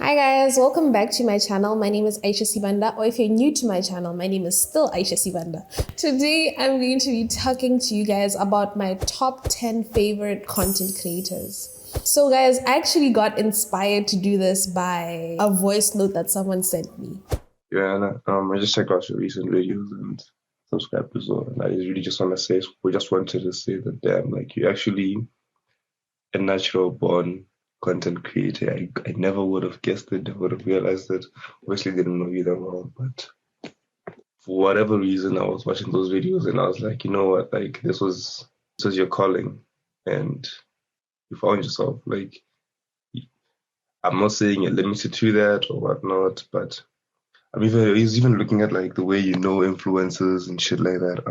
Hi guys, welcome back to my channel. My name is Aisha Sibanda, or if you're new to my channel, my name is still Aisha Sibanda. Today, I'm going to be talking to you guys about my top 10 favorite content creators. So guys, I actually got inspired to do this by a voice note that someone sent me. Yeah, and I just checked out your recent videos and subscribed as well. And I really just want to say, we just wanted to say that, damn, like you're actually a natural born content creator. I never would have guessed it, never would have realized it. Obviously didn't know you that well, but for whatever reason, I was watching those videos and I was like, you know what, like this was your calling, and you found yourself. Like, I'm not saying you're limited to that or whatnot, but he's even looking at like the way influencers and shit like that.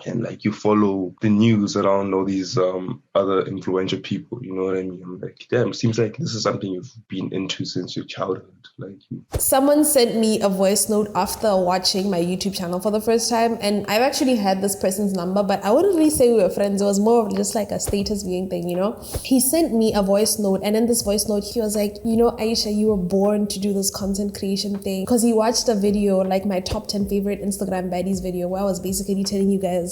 And like you follow the news around all these other influential people, you know what I mean? I'm like, damn, seems like this is something you've been into since your childhood. Someone sent me a voice note after watching my YouTube channel for the first time, and I've actually had this person's number, but I wouldn't really say we were friends. It was more of just like a status viewing thing, you know? He sent me a voice note, and in this voice note, he was like, you know, Aisha, you were born to do this content creation thing. Because he watched a video, like my top 10 favorite Instagram baddies video, where I was basically telling you guys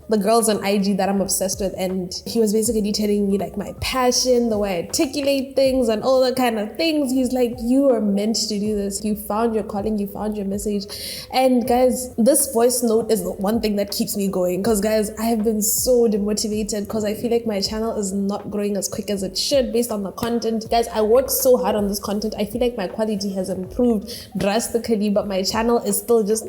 the girls on IG that I'm obsessed with, and he was basically telling me like my passion, the way I articulate things and all that kind of things. He's like, you are meant to do this. You found your calling, you found your message. And guys, this voice note is the one thing that keeps me going, because guys, I have been so demotivated because I feel like my channel is not growing as quick as it should based on the content. Guys, I worked so hard on this content. I feel like my quality has improved drastically, but my channel is still just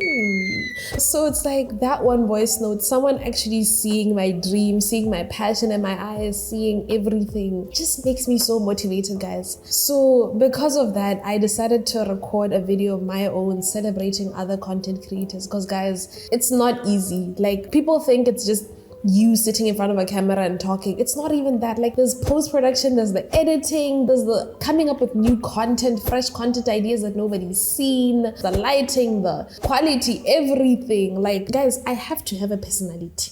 So it's like that one voice note, someone actually seeing my dream, seeing my passion in my eyes, seeing everything, just makes me so motivated, guys. So because of that, I decided to record a video of my own celebrating other content creators, because guys, it's not easy. Like, people think it's just you sitting in front of a camera and talking. It's not even that. Like, there's post-production, there's the editing, there's the coming up with new content, fresh content ideas that nobody's seen, the lighting, the quality, everything. Like, guys, I have to have a personality.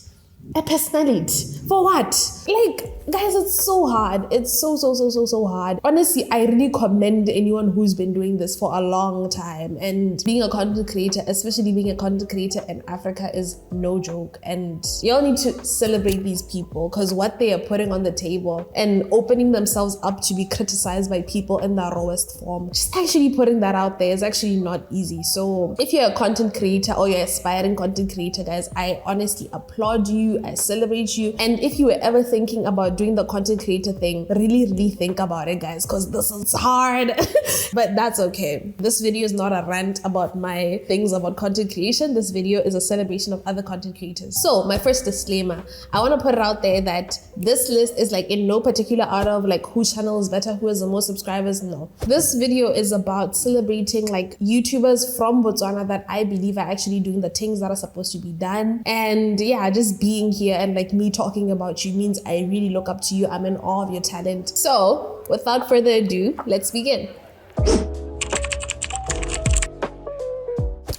A personality for what? Like, guys, it's so hard. It's so hard. Honestly, I really commend anyone who's been doing this for a long time. And being a content creator, especially being a content creator in Africa, is no joke. And you all need to celebrate these people, because what they are putting on the table and opening themselves up to be criticized by people in the rawest form, just actually putting that out there is actually not easy. So if you're a content creator or you're an aspiring content creator, guys, I honestly applaud you. I celebrate you. And if you were ever thinking about doing the content creator thing, really think about it, guys, because this is hard. But that's okay. This video is not a rant about my things about content creation. This video is a celebration of other content creators. So my first disclaimer, I want to put it out there that this list is like in no particular order of like whose channel is better, who has the most subscribers. No, this video is about celebrating like YouTubers from Botswana that I believe are actually doing the things that are supposed to be done. And yeah, just being here and like me talking about you means I really look up to you. I'm in awe of your talent. So without further ado, let's begin.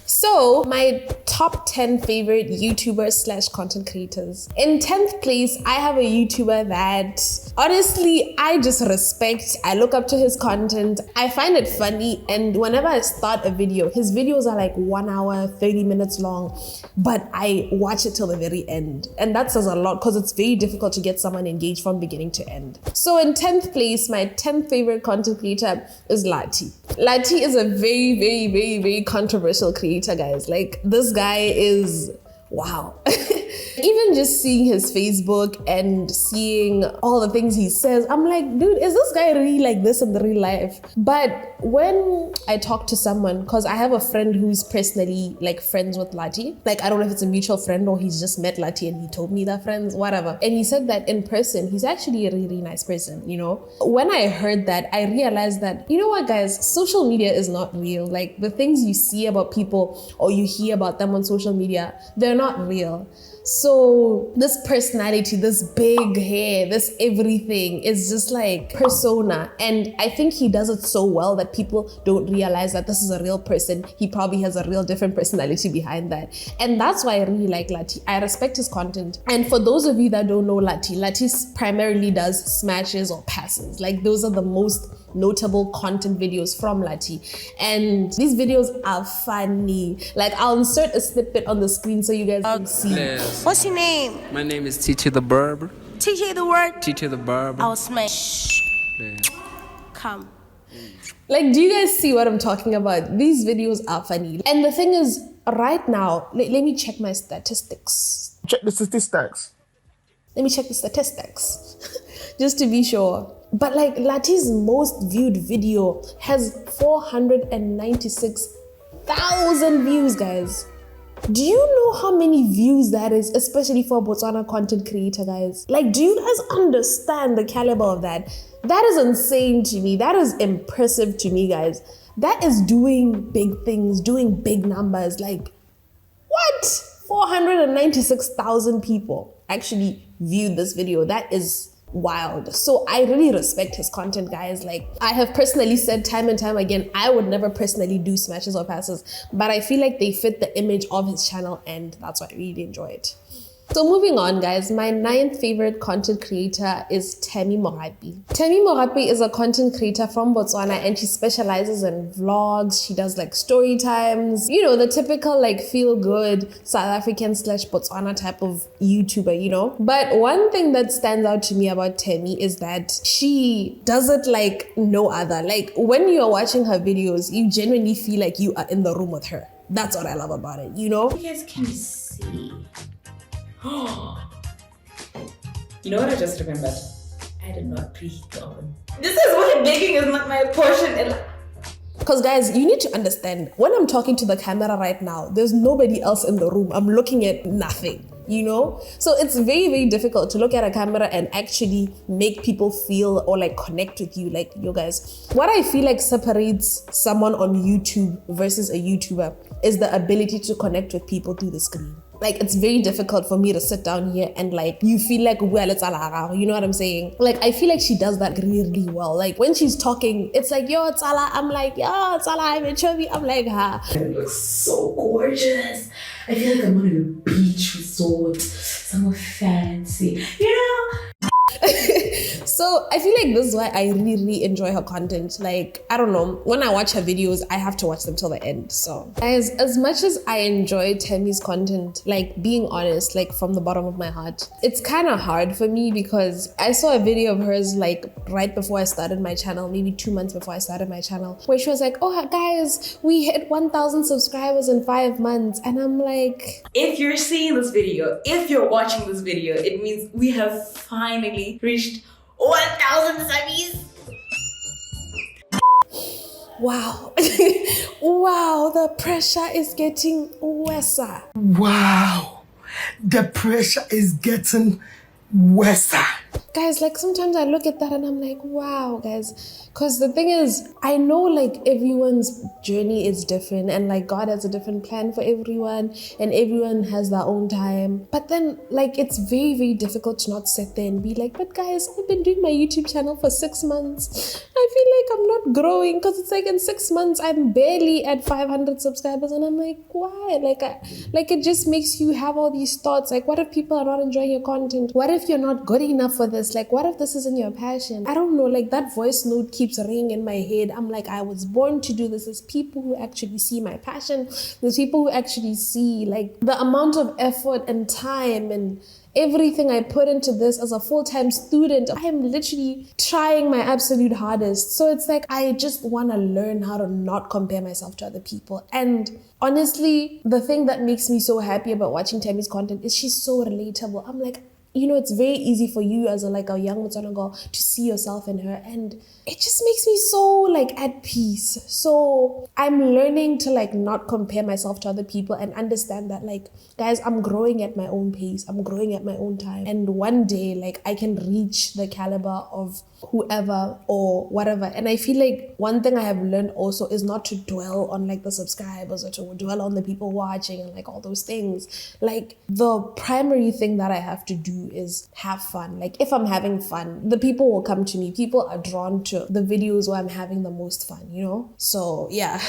So my top 10 favorite YouTubers slash content creators. In 10th place, I have a YouTuber that honestly I just respect. I look up to his content. I find it funny, and whenever I start a video, his videos are like 1 hour, 30 minutes long, but I watch it till the very end. And that says a lot, because it's very difficult to get someone engaged from beginning to end. So in 10th place, my 10th favorite content creator is Latty. Latty is a very controversial creator, guys. Like, this guy is wow. Even just seeing his Facebook and seeing all the things he says, I'm like, dude, is this guy really like this in the real life? But when I talk to someone, because I have a friend who's personally like friends with Latty, like I don't know if it's a mutual friend or he's just met Latty and he told me they're friends, whatever. And he said that in person, he's actually a really nice person, you know? When I heard that, I realized that, you know what, guys, social media is not real. Like, the things you see about people or you hear about them on social media, they're not real. So this personality, this big hair, this everything is just like persona. And I think he does it so well that people don't realize that this is a real person. He probably has a real different personality behind that. And that's why I really like Latty. I respect his content. And for those of you that don't know Latty, Latty primarily does smashes or passes. Like, those are the most notable content videos from Latty. And these videos are funny. Like, I'll insert a snippet on the screen so you guys can see. Yes. What's your name? My name is TT the Barber. TJ the word? TT the Barber. I'll smash. Yeah. Come. Like, do you guys see what I'm talking about? These videos are funny. And the thing is, right now, let me check my statistics. Check the statistics. Let me check the statistics just to be sure. But like, Latty's most viewed video has 496,000 views, guys. Do you know how many views that is, especially for a Botswana content creator, guys? Like, do you guys understand the caliber of that? That is insane to me. That is impressive to me, guys. That is doing big things, doing big numbers. Like, what? 496,000 people actually viewed this video. That is wild. So I really respect his content, guys. Like, I have personally said time and time again, I would never personally do smashes or passes, but I feel like they fit the image of his channel, and that's why I really enjoy it. So moving on, guys, my 9th favorite content creator is Tammy Mogapi. Tammy Mogapi is a content creator from Botswana, and she specializes in vlogs. She does like story times, you know, the typical like feel good South African / Botswana type of YouTuber, you know. But one thing that stands out to me about Tammy is that she does it like no other. Like, when you're watching her videos, you genuinely feel like you are in the room with her. That's what I love about it, you know? You guys can see. You know what I just remembered? I did not preheat the oven. This is why baking is not my portion. Because guys, you need to understand, when I'm talking to the camera right now, there's nobody else in the room. I'm looking at nothing, you know? So it's very, very difficult to look at a camera and actually make people feel or like connect with you. Like, you guys, what I feel like separates someone on YouTube versus a YouTuber is the ability to connect with people through the screen. Like, it's very difficult for me to sit down here and like, you feel like, well, it's ala, you know what I'm saying? Like, I feel like she does that really well. Like, when she's talking, it's like, yo, it's ala. I'm like, yo, it's ala. I'm in chubby. I'm like, ha. It looks so gorgeous. I feel like I'm on a beach resort, somewhere fancy, you know? So I feel like this is why I really enjoy her content. Like, I don't know, when I watch her videos, I have to watch them till the end. So as much as I enjoy Tammy's content, like, being honest, like from the bottom of my heart, it's kind of hard for me because I saw a video of hers like right before I started my channel, maybe 2 months before I started my channel, where she was like, oh guys, we hit 1,000 subscribers in 5 months. And I'm like, if you're seeing this video, if you're watching this video, it means we have finally reached 1,000 subbies. wow. Wow, the pressure is getting worse. Wow, the pressure is getting worse. Guys, like, sometimes I look at that and I'm like, wow, guys. Because the thing is, I know like everyone's journey is different, and like God has a different plan for everyone, and everyone has their own time. But then like, it's very, very difficult to not sit there and be like, but guys, I've been doing my YouTube channel for 6 months. I feel like I'm not growing, because it's like in 6 months, I'm barely at 500 subscribers. And I'm like, why? Like it just makes you have all these thoughts. Like, what if people are not enjoying your content? What if you're not good enough for this? Like, what if this isn't your passion? I don't know, like that voice note keeps ringing in my head. I'm like, I was born to do this. There's people who actually see my passion. There's people who actually see like the amount of effort and time and everything I put into this as a full-time student. I am literally trying my absolute hardest. So it's like, I just want to learn how to not compare myself to other people. And honestly, the thing that makes me so happy about watching Tammy's content is she's so relatable. I'm like, you know, it's very easy for you as a young Botswana girl to see yourself in her, and it just makes me so like at peace. So I'm learning to like not compare myself to other people and understand that like, guys, I'm growing at my own pace. I'm growing at my own time. And one day, like, I can reach the caliber of whoever or whatever. And I feel like one thing I have learned also is not to dwell on like the subscribers or to dwell on the people watching and like all those things. Like, the primary thing that I have to do is have fun. Like, if I'm having fun, the people will come to me. People are drawn to the videos where I'm having the most fun, you know? So yeah,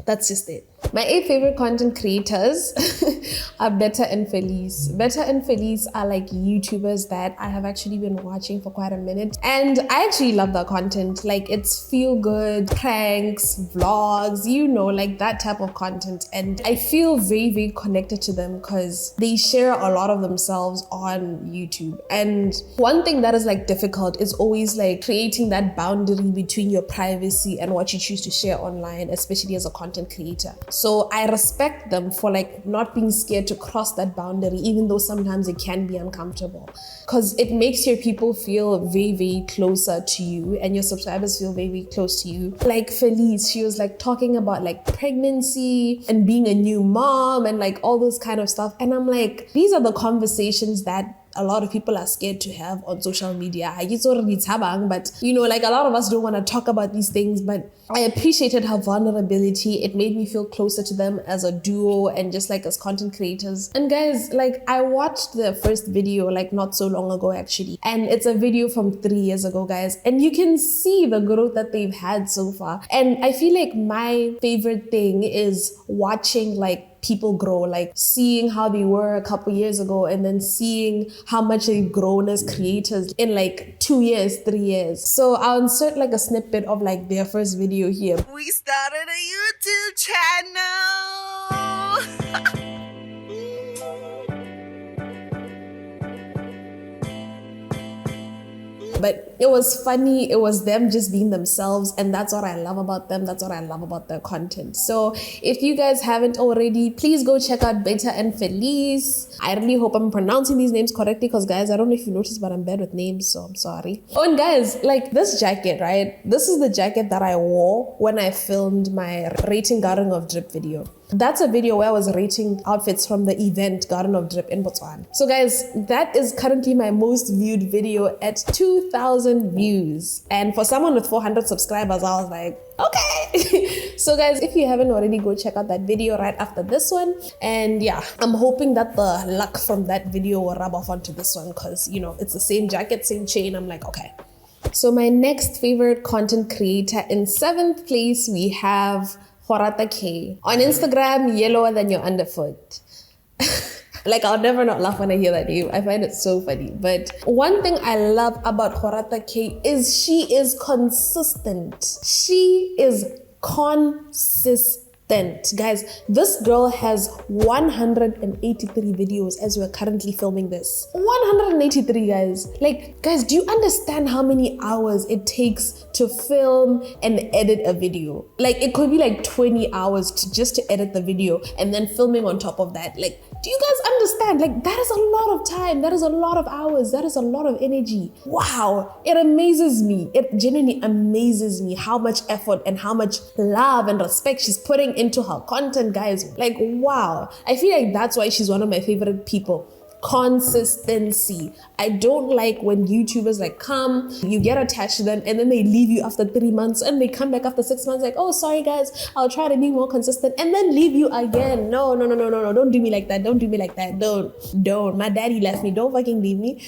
that's just it. My 8 favorite content creators are Beta and Felice. Beta and Felice are like YouTubers that I have actually been watching for quite a minute. And I actually love their content. Like it's feel good, pranks, vlogs, you know, like that type of content. And I feel very, very connected to them because they share a lot of themselves on YouTube. And one thing that is like difficult is always like creating that boundary between your privacy and what you choose to share online, especially as a content creator. So I respect them for like not being scared to cross that boundary, even though sometimes it can be uncomfortable, because it makes your people feel very, very closer to you and your subscribers feel very, very close to you. Like Felice, she was like talking about like pregnancy and being a new mom and like all those kind of stuff. And I'm like, these are the conversations that a lot of people are scared to have on social media. But you know, like a lot of us don't want to talk about these things, but I appreciated her vulnerability. It made me feel closer to them as a duo and just like as content creators. And guys, like I watched the first video like not so long ago actually, and it's a video from 3 years ago, guys, and you can see the growth that they've had so far. And I feel like my favorite thing is watching like people grow, like seeing how they were a couple years ago and then seeing how much they've grown as creators in like 2 years, 3 years. So I'll insert like a snippet of like their first video here. We started a YouTube channel. But it was funny. It was them just being themselves. And that's what I love about them. That's what I love about their content. So if you guys haven't already, please go check out Beta and Felice. I really hope I'm pronouncing these names correctly because guys, I don't know if you noticed, but I'm bad with names. So I'm sorry. Oh, and guys, like this jacket, right? This is the jacket that I wore when I filmed my rating Garden of Drip video. That's a video where I was rating outfits from the event Garden of Drip in Botswana. So guys, that is currently my most viewed video at 2,000 views. And for someone with 400 subscribers, I was like, okay. So guys, if you haven't already, go check out that video right after this one. And yeah, I'm hoping that the luck from that video will rub off onto this one because, you know, it's the same jacket, same chain. I'm like, okay. So my next favorite content creator, in 7th place, we have Gorata K. On Instagram, yellower than your underfoot. Like, I'll never not laugh when I hear that name. I find it so funny. But one thing I love about Gorata K is she is consistent. She is consistent. Guys, this girl has 183 videos as we're currently filming this. 183, guys. Like, guys, do you understand how many hours it takes to film and edit a video? Like, it could be like 20 hours just to edit the video and then filming on top of that. Like, do you guys understand? Like, that is a lot of time. That is a lot of hours. That is a lot of energy. Wow. It amazes me. It genuinely amazes me how much effort and how much love and respect she's putting into her content, guys. Like, wow. I feel like that's why she's one of my favorite people. Consistency. I don't like when YouTubers like come, you get attached to them and then they leave you after 3 months and they come back after 6 months like, oh, sorry guys, I'll try to be more consistent, and then leave you again. No, don't do me like that. Don't do me like that. Don't. My daddy left me. Don't fucking leave me.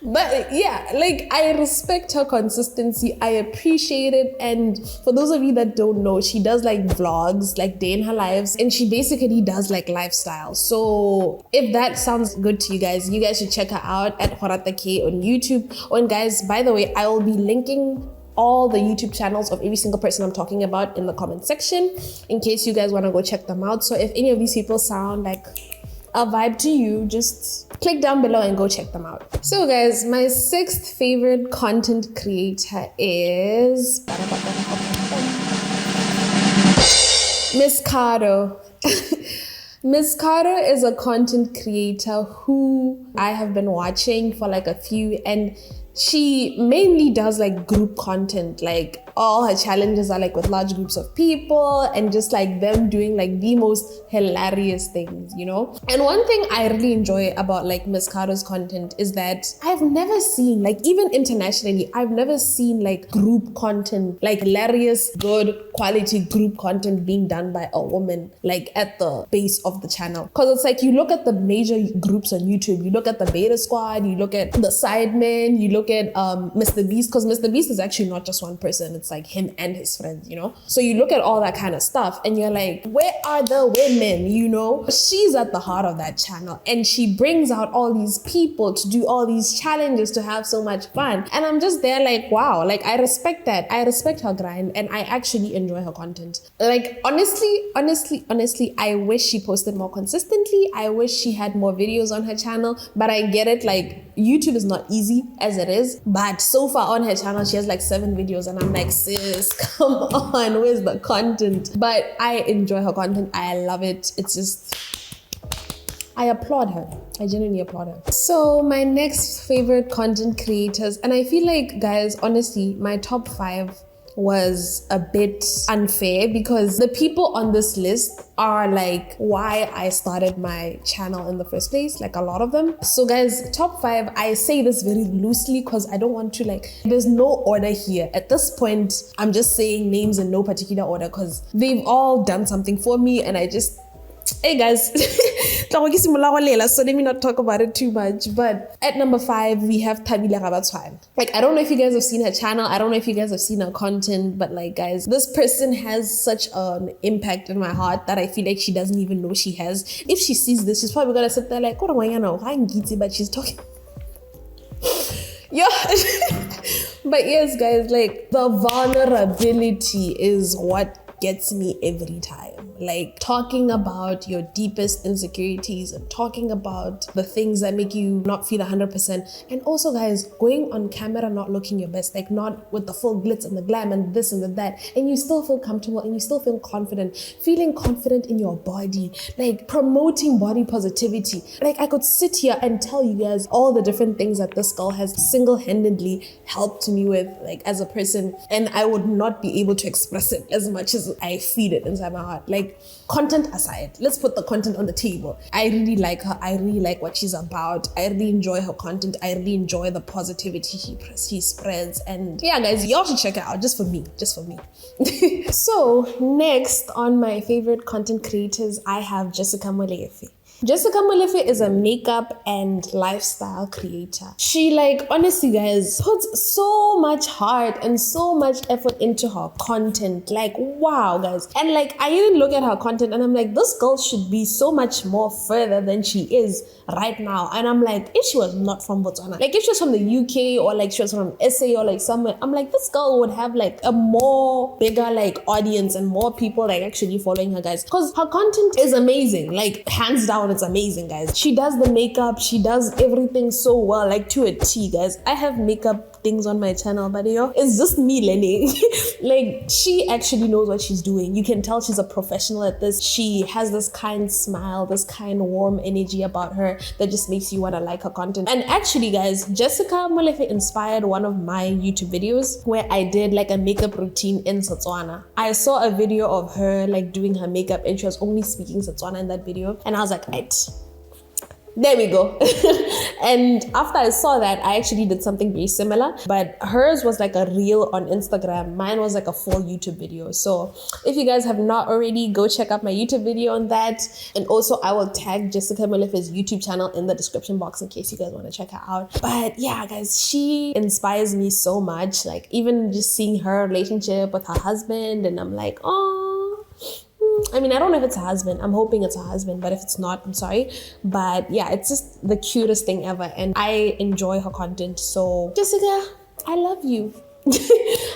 But yeah, like, I respect her consistency. I appreciate it. And for those of you that don't know, she does like vlogs, like day in her lives, and she basically does like lifestyle. So if that sounds good to you guys should check her out at Gorata K on YouTube. Oh, and guys, by the way, I will be linking all the YouTube channels of every single person I'm talking about in the comment section in case you guys want to go check them out. So if any of these people sound like a vibe to you, just click down below and go check them out. So guys, my 6th favorite content creator is Miscado. Miscado is a content creator who I have been watching for like a few, and she mainly does like group content. Like, all her challenges are like with large groups of people and just like them doing like the most hilarious things, you know? And one thing I really enjoy about like Miscado's content is that I've never seen, like even internationally, I've never seen like group content, like hilarious, good quality group content being done by a woman, like at the base of the channel. Cause it's like, you look at the major groups on YouTube, you look at the Beta Squad, you look at the Sidemen, you look at Mr. Beast, cause Mr. Beast is actually not just one person, it's like him and his friends, you know? So you look at all that kind of stuff and you're like, where are the women, you know? She's at the heart of that channel and she brings out all these people to do all these challenges, to have so much fun. And I'm just there like, wow, like I respect that. I respect her grind and I actually enjoy her content. Like honestly, I wish she posted more consistently. I wish she had more videos on her channel, but I get it, like YouTube is not easy as it is, but so far on her channel she has like 7 videos and I'm like, sis, come on, where's the content? But I enjoy her content. I love it. It's just, I applaud her. I genuinely applaud her. So my next favorite content creators, and I feel like, guys, honestly, my top 5 was a bit unfair because the people on this list are like why I started my channel in the first place, like a lot of them. So guys, top 5, I say this very loosely because I don't want to, like, there's no order here. At this point, I'm just saying names in no particular order because they've all done something for me and I just, hey guys, so let me not talk about it too much. But at number 5, we have Thabile Gabatshwane. Like, I don't know if you guys have seen her channel. I don't know if you guys have seen her content, but like, guys, this person has such an impact in my heart that I feel like she doesn't even know she has. If she sees this, she's probably gonna sit there like, oh, but she's talking. Yeah. But yes, guys, like the vulnerability is what gets me every time. Like talking about your deepest insecurities and talking about the things that make you not feel 100%. And also, guys, going on camera not looking your best, like not with the full glitz and the glam and this and the that, and you still feel comfortable and you still feel confident, feeling confident in your body, like promoting body positivity. Like I could sit here and tell you guys all the different things that this girl has single-handedly helped me with, like as a person, and I would not be able to express it as much as I feed it inside my heart. Like, content aside, let's put the content on the table. I really like her. I really like what she's about. I really enjoy her content. I really enjoy the positivity she spreads. And yeah, guys, y'all should check it out just for me. So next on my favorite content creators, I have Jessica Molefe. Jessica Molefe is a makeup and lifestyle creator. She, like, honestly, guys, puts so much heart and so much effort into her content. Like, wow, guys. And like, I even look at her content and I'm like, this girl should be so much more further than she is right now. And I'm like, if she was not from Botswana, like if she was from the UK or like she was from SA or like somewhere, I'm like, this girl would have like a more bigger like audience and more people like actually following her, guys, because her content is amazing. Like, hands down, it's amazing, guys. She does the makeup, she does everything so well, like to a T, guys. I have makeup things on my channel, but yo, it's just me learning. Like, she actually knows what she's doing. You can tell she's a professional at this. She has this kind smile, this kind warm energy about her that just makes you want to like her content. And actually, guys, Jessica Molefe inspired one of my YouTube videos where I did like a makeup routine in Botswana. I saw a video of her like doing her makeup and she was only speaking Botswana in that video, and I was like, right, there we go. And after I saw that, I actually did something very similar, but hers was like a reel on Instagram. Mine was like a full YouTube video. So if you guys have not already, go check out my YouTube video on that. And also I will tag Jessica Molefe's YouTube channel in the description box in case you guys want to check her out. But yeah, guys, she inspires me so much. Like, even just seeing her relationship with her husband, and I'm like, oh, I mean, I don't know if it's a husband. I'm hoping it's a husband, but if it's not, I'm sorry. But yeah, it's just the cutest thing ever. And I enjoy her content. So Jessica, I love you.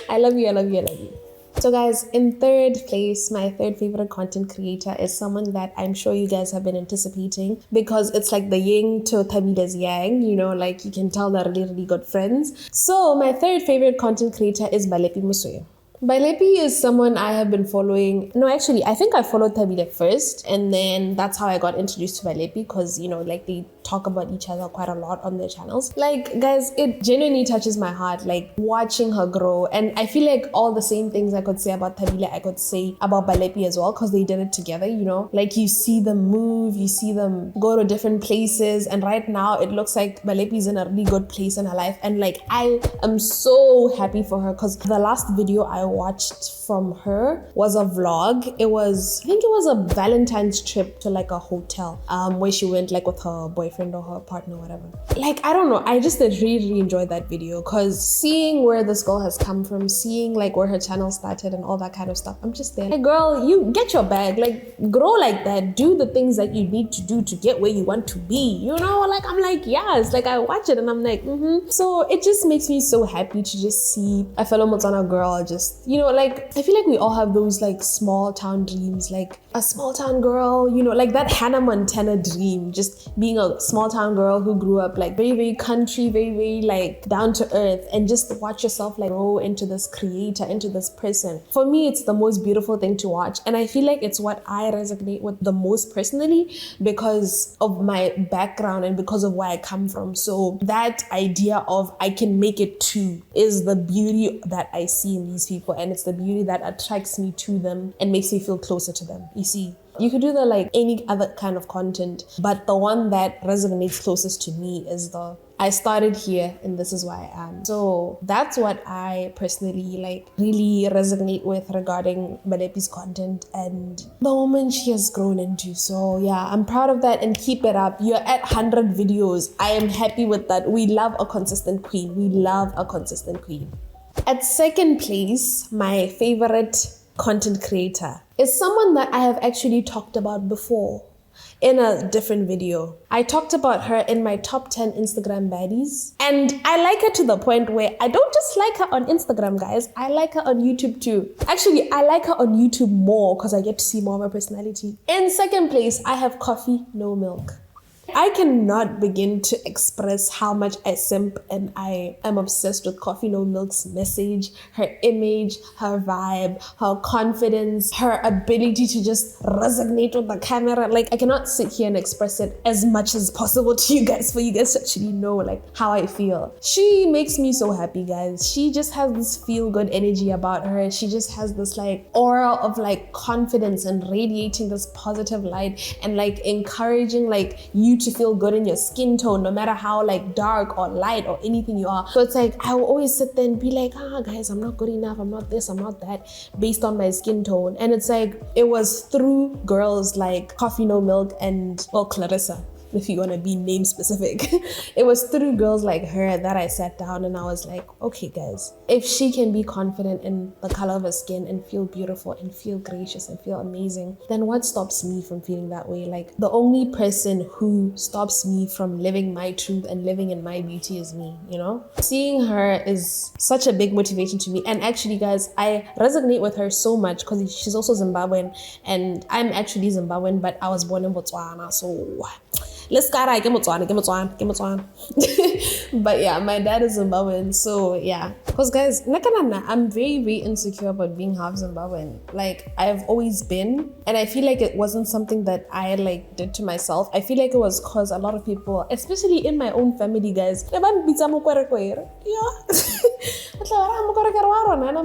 I love you, I love you, I love you. So guys, in third place, my third favorite content creator is someone that I'm sure you guys have been anticipating, because it's like the yin to Thabile's yang, you know, like you can tell they're really, really good friends. So my third favorite content creator is Balepi Mosweu. Balepi is someone I have been following. No, actually, I think I followed Thabile first, and then that's how I got introduced to Balepi, because, you know, like they talk about each other quite a lot on their channels. Like, guys, it genuinely touches my heart, like watching her grow. And I feel like all the same things I could say about Thabile, I could say about Balepi as well, because they did it together, you know? Like, you see them move, you see them go to different places, and right now it looks like Balepi's in a really good place in her life. And like, I am so happy for her, because the last video I watched from her was a vlog. I think it was a Valentine's trip to like a hotel where she went like with her boyfriend boyfriend or her partner, whatever. Like, I don't know, I just did really enjoyed that video, because seeing where this girl has come from, seeing like where her channel started and all that kind of stuff, I'm just there like, girl, you get your bag, like grow like that, do the things that you need to do to get where you want to be, you know? Like, I'm like, yes, like I watch it and I'm like, So it just makes me so happy to just see a fellow Botswana girl just, you know, like, I feel like we all have those like small town dreams, like a small town girl, you know, like that Hannah Montana dream, just being a small town girl who grew up like very country, very like down to earth, and just watch yourself like grow into this creator, into this person. For me, it's the most beautiful thing to watch, and I feel like it's what I resonate with the most personally because of my background and because of where I come from. So that idea of I can make it too is the beauty that I see in these people, and it's the beauty that attracts me to them and makes me feel closer to them. You see, you could do the like any other kind of content, but the one that resonates closest to me is the I started here and this is where I am. So that's what I personally like really resonate with regarding Balepi's content and the woman she has grown into. So yeah, I'm proud of that, and keep it up. You're at 100 videos. I am happy with that. We love a consistent queen. We love a consistent queen. At second place, my favorite content creator is someone that I have actually talked about before in a different video. I talked about her in my top 10 Instagram baddies, and I like her to the point where I don't just like her on Instagram, guys. I like her on YouTube too. Actually, I like her on YouTube more because I get to see more of her personality. In second place, I have Coffee No Milk. I cannot begin to express how much I simp and I am obsessed with Coffee No Milk's message, her image, her vibe, her confidence, her ability to just resonate with the camera. Like, I cannot sit here and express it as much as possible to you guys for you guys to actually know like how I feel. She makes me so happy, guys. She just has this feel-good energy about her. She just has this like aura of like confidence and radiating this positive light and like encouraging like you to feel good in your skin tone, no matter how like dark or light or anything you are. So it's like I will always sit there and be like, guys, I'm not good enough, I'm not this, I'm not that, based on my skin tone. And it's like it was through girls like Coffee No Milk and Clarissa, if you want to be name specific. It was through girls like her that I sat down and I was like, okay guys, if she can be confident in the color of her skin and feel beautiful and feel gracious and feel amazing, then what stops me from feeling that way? Like, the only person who stops me from living my truth and living in my beauty is me, you know? Seeing her is such a big motivation to me. And actually guys, I resonate with her so much because she's also Zimbabwean and I'm actually Zimbabwean, but I was born in Botswana, so let's go, but yeah, my dad is Zimbabwean, so yeah. Because guys, I'm very insecure about being half Zimbabwean. Like, I've always been, and I feel like it wasn't something that I like did to myself. I feel like it was because a lot of people, especially in my own family, guys, and I'm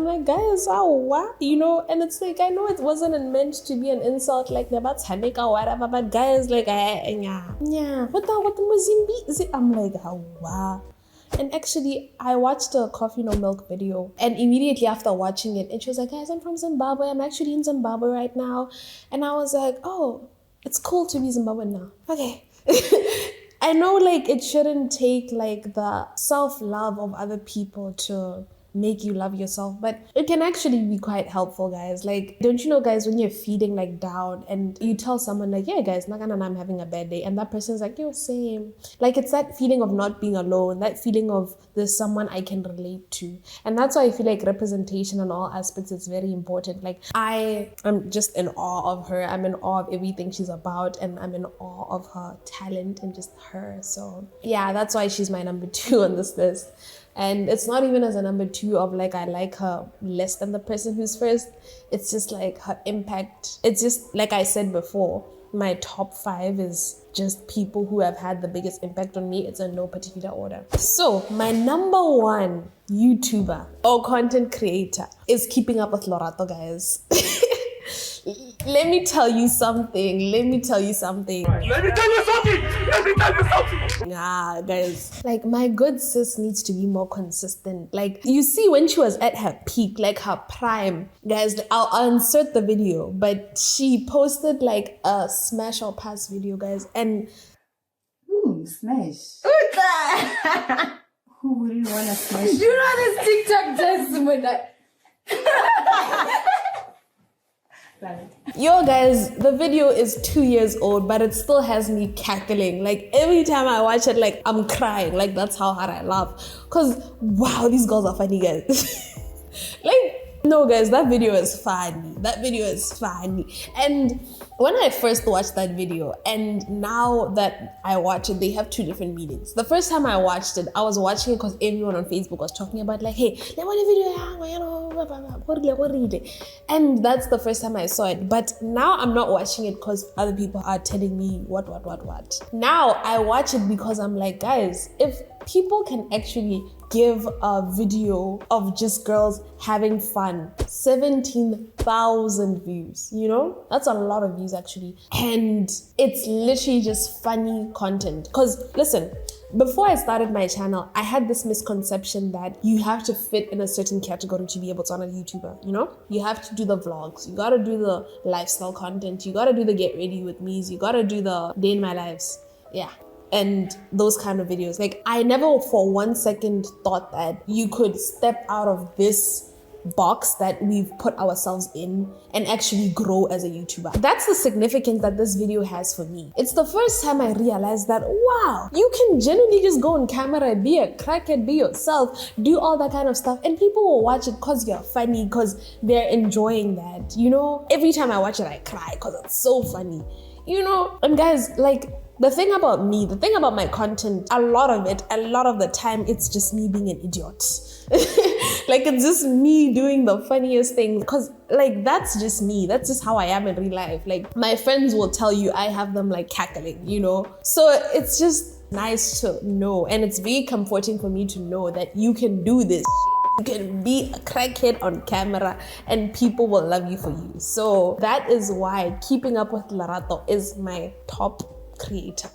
like, guys, what? You know, and it's like, I know it wasn't meant to be an insult, like or whatever, but guys, like, what the Mozambique? I'm like, wow. And actually, I watched a Coffee No Milk video, and immediately after watching it, and she was like, guys, I'm from Zimbabwe. I'm actually in Zimbabwe right now. And I was like, oh, it's cool to be Zimbabwean now. Okay. I know like it shouldn't take like the self-love of other people to make you love yourself, but it can actually be quite helpful, guys. Like, don't you know, guys, when you're feeling like down and you tell someone like, yeah guys, I'm having a bad day, and that person's like, yo, same. Like, it's that feeling of not being alone, that feeling of there's someone I can relate to. And that's why I feel like representation in all aspects is very important. Like, I am just in awe of her. I'm in awe of everything she's about, and I'm in awe of her talent and just her. So yeah, that's why she's my number 2 on this list. And it's not even as a number 2 of like I like her less than the person who's first. It's just like her impact. It's just like I said before, my top 5 is just people who have had the biggest impact on me. It's in no particular order. So my number 1 YouTuber or content creator is Keeping Up with Lorato, guys. Let me tell you something. Nah, guys. Like, my good sis needs to be more consistent. Like, you see, when she was at her peak, like her prime, guys, I'll insert the video, but she posted like a smash or pass video, guys, and Smash. Who's that? Who wouldn't want to smash? You know this TikTok just when I... Yo guys, the video is 2 years old, but it still has me cackling. Like every time I watch it, like I'm crying. Like that's how hard I laugh. Cause wow, these girls are funny guys. Like, no guys, that video is funny. That video is funny. And when I first watched that video, and now that I watch it, they have two different meanings. The first time I watched it, I was watching it because everyone on Facebook was talking about like, hey, and that's the first time I saw it. But now I'm not watching it because other people are telling me what. Now I watch it because I'm like, guys, if people can actually give a video of just girls having fun 17,000 views, you know, that's a lot of views actually, and it's literally just funny content. Because listen, before I started my channel, I had this misconception that you have to fit in a certain category to be able to be a YouTuber, you know? You have to do the vlogs, you gotta do the lifestyle content, you gotta do the get ready with me's, you gotta do the day in my lives, yeah, and those kind of videos. Like I never for 1 second thought that you could step out of this box that we've put ourselves in and actually grow as a YouTuber. That's the significance that this video has for me. It's the first time I realized that, wow, you can genuinely just go on camera, be a crackhead, be yourself, do all that kind of stuff, and people will watch it because you're funny, because they're enjoying that, you know? Every time I watch it, I cry because it's so funny, you know? And guys, like, the thing about me, the thing about my content, a lot of the time, it's just me being an idiot. Like, it's just me doing the funniest things, because like that's just me, that's just how I am in real life. Like my friends will tell you I have them like cackling, you know? So it's just nice to know, and it's very comforting for me to know that you can do this shit. You can be a crackhead on camera and people will love you for you. So that is why Keeping Up with Lorato is my top creator.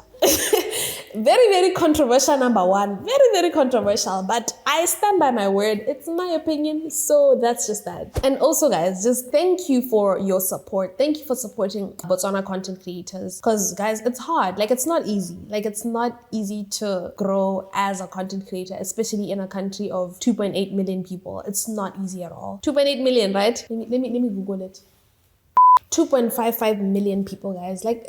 Very, very controversial, number one. Very, very controversial, but I stand by my word. It's my opinion, so that's just that. And also guys, just thank you for your support. Thank you for supporting Botswana content creators, because guys, it's hard. Like it's not easy. Like it's not easy to grow as a content creator, especially in a country of 2.8 million people. It's not easy at all. 2.8 million, right? Let me Google it. 2.55 million people, guys. Like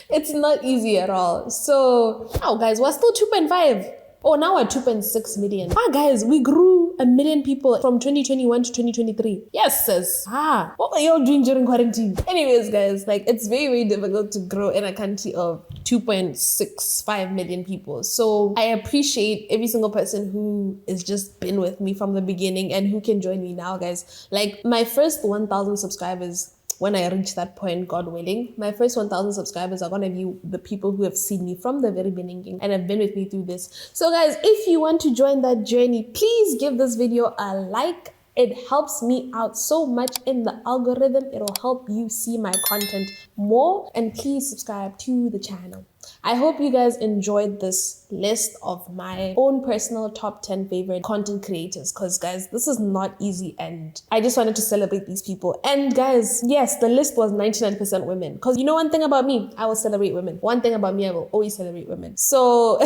it's not easy at all. So now guys, we're still 2.5. Oh, now we're 2.6 million. Guys, we grew 1 million people from 2021 to 2023. Yes, sis. What were y'all doing during quarantine? Anyways, guys, like it's very, very difficult to grow in a country of 2.65 million people. So I appreciate every single person who has just been with me from the beginning and who can join me now, guys. Like my first 1,000 subscribers, when I reach that point, God willing, my first 1,000 subscribers are gonna be the people who have seen me from the very beginning and have been with me through this. So guys, if you want to join that journey, please give this video a like. It helps me out so much in the algorithm. It'll help you see my content more, and please subscribe to the channel. I hope you guys enjoyed this list of my own personal top 10 favorite content creators, because guys, this is not easy and I just wanted to celebrate these people. And guys, yes, the list was 99% women, because you know one thing about me, I will celebrate women. One thing about me, I will always celebrate women. So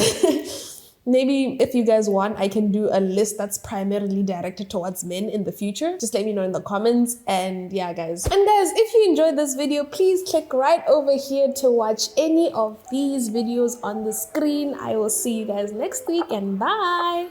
maybe if you guys want, I can do a list that's primarily directed towards men in the future. Just let me know in the comments. And yeah, guys. And guys, if you enjoyed this video, please click right over here to watch any of these videos on the screen. I will see you guys next week, and bye.